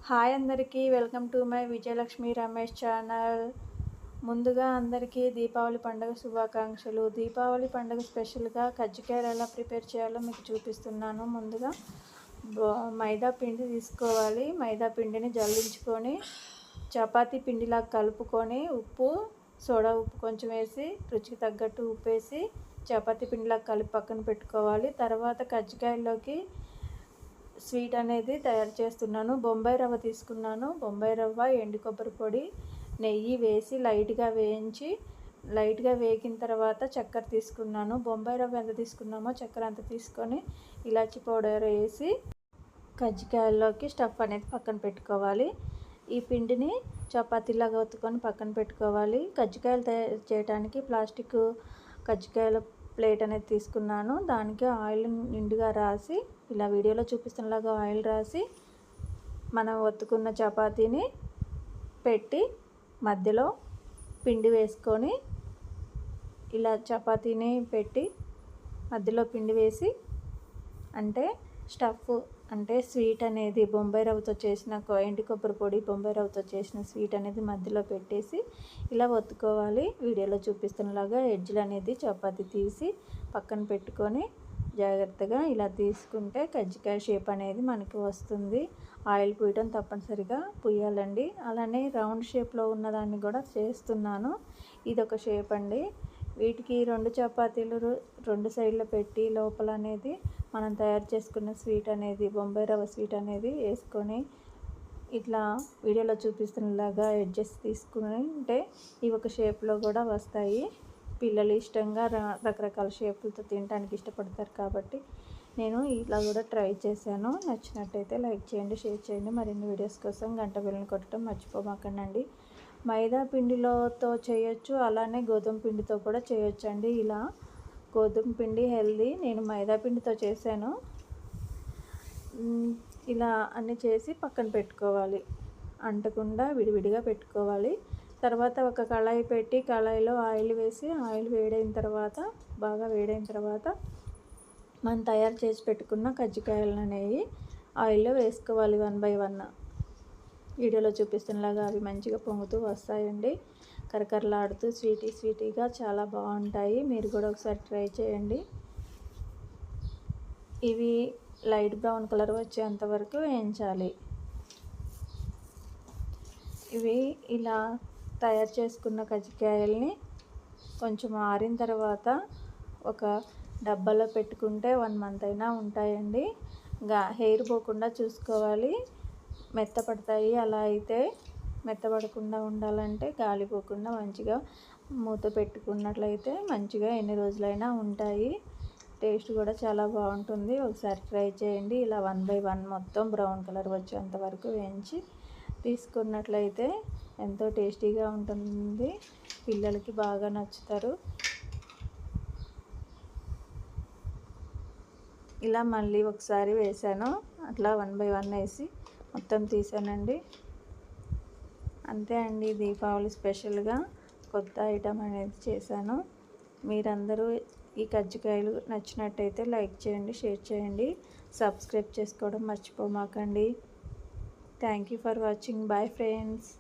Hi అందరికీ, welcome to my Vijayalakshmi Ramesh channel. ముందుగా అందరికీ దీపావళి పండుగ శుభాకాంక్షలు. దీపావళి పండుగ స్పెషల్గా కజ్జికాయలు ఎలా ప్రిపేర్ చేయాలో మీకు చూపిస్తున్నాను. ముందుగా మైదా పిండి తీసుకోవాలి. మైదా పిండిని జల్లించుకొని చపాతీ పిండిలా కలుపుకొని ఉప్పు, సోడా ఉప్పు కొంచెం వేసి రుచికి తగ్గట్టు ఉప్పు వేసి చపాతీ పిండిలా కలిపి పక్కన పెట్టుకోవాలి. తర్వాత కజ్జికాయల్లోకి స్వీట్ అనేది తయారు చేస్తున్నాను. బొంబాయి రవ్వ తీసుకున్నాను. బొంబాయి రవ్వ, ఎండు కొబ్బరి పొడి, నెయ్యి వేసి లైట్గా వేగిన తర్వాత చక్కెర తీసుకున్నాను. బొంబాయి రవ్వ ఎంత తీసుకున్నామో చక్కెర అంత తీసుకొని ఇలాచి పౌడర్ వేసి కజ్జికాయల్లోకి స్టఫ్ అనేది పక్కన పెట్టుకోవాలి. ఈ పిండిని చపాతీలాగా ఒత్తుకొని పక్కన పెట్టుకోవాలి. కజ్జికాయలు తయారు చేయడానికి ప్లాస్టిక్ కజ్జికాయల ప్లేట్ అనేది తీసుకున్నాను. దానికి ఆయిల్ నిండుగా రాసి, ఇలా వీడియోలో చూపిస్తున్నలాగా ఆయిల్ రాసి మనం ఒత్తుకున్న చపాతీని పెట్టి మధ్యలో పిండి వేసుకొని, ఇలా చపాతీని పెట్టి మధ్యలో పిండి వేసి, అంటే స్టఫ్ అంటే స్వీట్ అనేది బొంబాయి రవ్వతో చేసిన ఎండు కొబ్బరి పొడి, బొంబాయి రవ్వతో చేసిన స్వీట్ అనేది మధ్యలో పెట్టేసి ఇలా ఒత్తుకోవాలి. వీడియోలో చూపిస్తున్నలాగా ఎడ్జ్లు అనేది చపాతీ తీసి పక్కన పెట్టుకొని జాగ్రత్తగా ఇలా తీసుకుంటే కజ్జికాయ షేప్ అనేది మనకి వస్తుంది. ఆయిల్ పూయడం తప్పనిసరిగా పూయాలండి. అలానే రౌండ్ షేప్లో ఉన్నదాన్ని కూడా చేస్తున్నాను. ఇదొక షేప్ అండి. వీటికి 2 చపాతీలు 2 సైడ్లో పెట్టి లోపల అనేది మనం తయారు చేసుకున్న స్వీట్ అనేది, బొంబాయి రవ్వ స్వీట్ అనేది వేసుకొని ఇట్లా వీడియోలో చూపిస్తున్నలాగా ఎడ్జెస్ తీసుకుంటే ఇవి ఒక షేప్లో కూడా వస్తాయి. పిల్లలు ఇష్టంగా రకరకాల షేపులతో తినడానికి ఇష్టపడతారు కాబట్టి నేను ఇలా కూడా ట్రై చేశాను. నచ్చినట్టయితే లైక్ చేయండి, షేర్ చేయండి. మరిన్ని వీడియోస్ కోసం గంట బెల్లని కొట్టడం మర్చిపోమాకండి. మైదా పిండిలోతో చేయొచ్చు, అలానే గోధుమ పిండితో కూడా చేయొచ్చు అండి. ఇలా గోధుమ పిండి హెల్దీ, నేను మైదా పిండితో చేశాను. ఇలా అన్నీ చేసి పక్కన పెట్టుకోవాలి. అంటకుండా విడివిడిగా పెట్టుకోవాలి. తర్వాత ఒక కళాయి పెట్టి కళాయిలో ఆయిల్ వేసి, ఆయిల్ బాగా వేడైన తర్వాత మనం తయారు చేసి పెట్టుకున్న కజ్జికాయలు అనేవి ఆయిల్లో వేసుకోవాలి 1 by 1. వీడియోలో చూపిస్తున్నలాగా అవి మంచిగా పొంగుతూ వస్తాయండి. కరకరలాడుతూ స్వీటీగా చాలా బాగుంటాయి. మీరు కూడా ఒకసారి ట్రై చేయండి. ఇవి లైట్ బ్రౌన్ కలర్ వచ్చేంత వరకు వేయించాలి. ఇవి ఇలా తయారు చేసుకున్న కజ్జికాయల్ని కొంచెం ఆరిన తర్వాత ఒక డబ్బాలో పెట్టుకుంటే 1 month అయినా ఉంటాయండి. హెయిర్ పోకుండా చూసుకోవాలి. మెత్తపడతాయి. అలా అయితే మెత్తపడకుండా ఉండాలంటే గాలిపోకుండా మంచిగా మూత పెట్టుకున్నట్లయితే మంచిగా ఎన్ని రోజులైనా ఉంటాయి. టేస్ట్ కూడా చాలా బాగుంటుంది. ఒకసారి ట్రై చేయండి. ఇలా 1 by 1 మొత్తం బ్రౌన్ కలర్ వచ్చేంత వరకు వేయించి తీసుకున్నట్లయితే ఎంతో టేస్టీగా ఉంటుంది. పిల్లలకి బాగా నచ్చుతారు. ఇలా మళ్ళీ ఒకసారి వేసాను. అట్లా 1 by 1 వేసి మొత్తం తీసానండి. అంతే అండి, దీపావళి స్పెషల్గా కొత్త ఐటమ్ అనేది చేశాను. మీరందరూ ఈ కజ్జికాయలు నచ్చినట్టయితే లైక్ చేయండి, షేర్ చేయండి, సబ్స్క్రైబ్ చేసుకోవడం మర్చిపోమాకండి. Thank you for watching. Bye friends.